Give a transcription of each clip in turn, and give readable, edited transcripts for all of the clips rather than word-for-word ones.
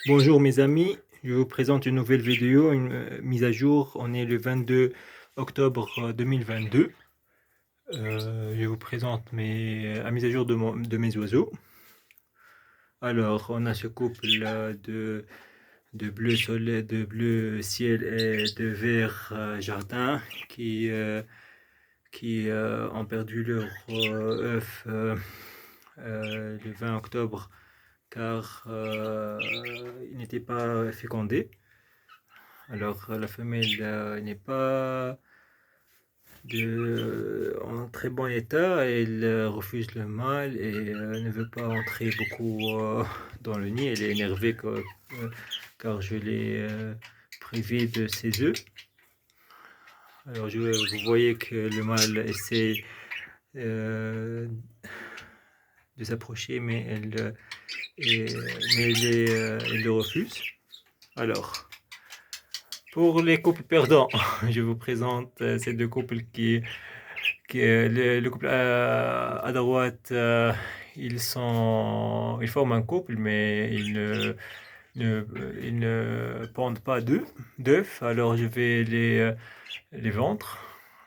Bonjour mes amis, je vous présente une nouvelle vidéo, une mise à jour. On est le 22 octobre 2022. Je vous présente la mise à jour de mes oiseaux. Alors, on a ce couple de bleu soleil, de bleu ciel et de vert jardin qui ont perdu leur œuf le 20 octobre car ils n'étaient pas fécondés. Alors la femelle n'est pas en très bon état, elle refuse le mâle et ne veut pas entrer beaucoup dans le nid. Elle est énervée car je l'ai privée de ses œufs. Alors vous voyez que le mâle essaie euh, de s'approcher, mais elle le refuse. Alors, pour les couples perdants, je vous présente ces deux couples le couple à droite, ils forment un couple, mais ne, ils ne pondent pas d'œufs. Alors je vais les vendre.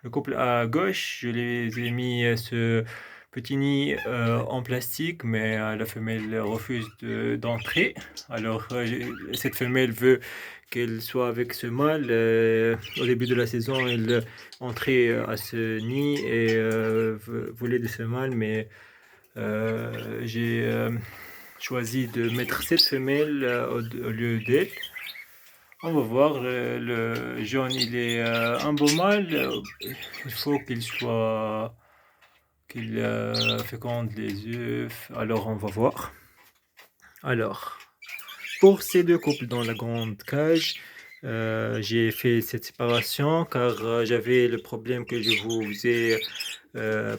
Le couple à gauche, je les ai mis ce petit nid en plastique, mais la femelle refuse d'entrer. Alors cette femelle veut qu'elle soit avec ce mâle. Au début de la saison, elle entrait à ce nid et voulait de ce mâle, mais j'ai choisi de mettre cette femelle au lieu d'elle. On va voir, le jaune, il est un beau mâle. Il faut qu'il féconde les œufs. Alors, on va voir. Alors, pour ces deux couples dans la grande cage, j'ai fait cette séparation car j'avais le problème que je vous ai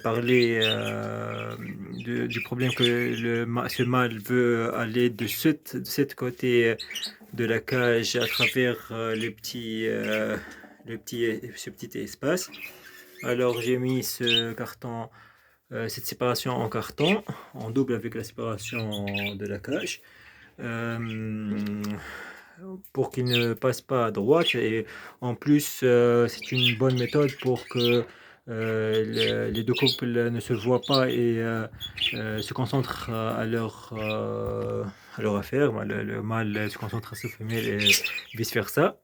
parlé du problème que ce mâle veut aller de cet côté de la cage à travers ce petit espace. Alors j'ai mis cette séparation en carton, en double avec la séparation de la cage, pour qu'il ne passe pas à droite. Et en plus, c'est une bonne méthode pour que les deux couples ne se voient pas et se concentrent à leur affaire. Le mâle se concentre à sa femelle et vice-versa.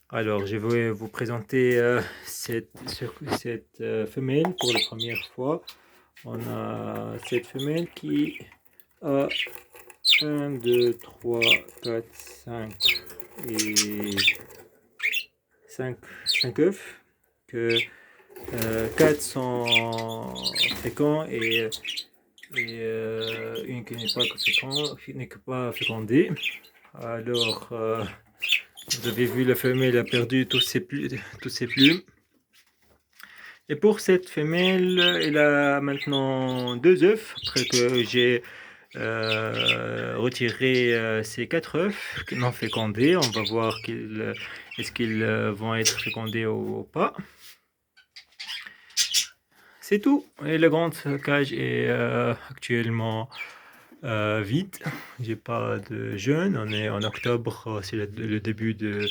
Alors, je vais vous présenter cette femelle pour la première fois. On a cette femelle qui a 1, 2, 3, 4, 5 et 5 œufs. Que 4 sont féconds et une qui n'est pas fécondée. Alors, vous avez vu, la femelle a perdu tous ses plumes. Et pour cette femelle, elle a maintenant 2 œufs, après que j'ai retiré ces 4 œufs non fécondés. On va voir est-ce qu'ils vont être fécondés ou pas. C'est tout. Et la grande cage est actuellement vide. J'ai pas de jeunes. On est en octobre, c'est le début de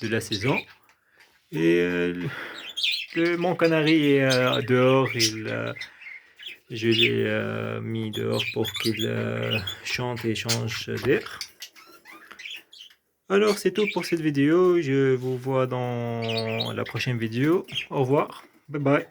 la saison. Et mon canari est dehors. Je l'ai mis dehors pour qu'il chante et change d'air. Alors c'est tout pour cette vidéo. Je vous vois dans la prochaine vidéo. Au revoir. Bye bye.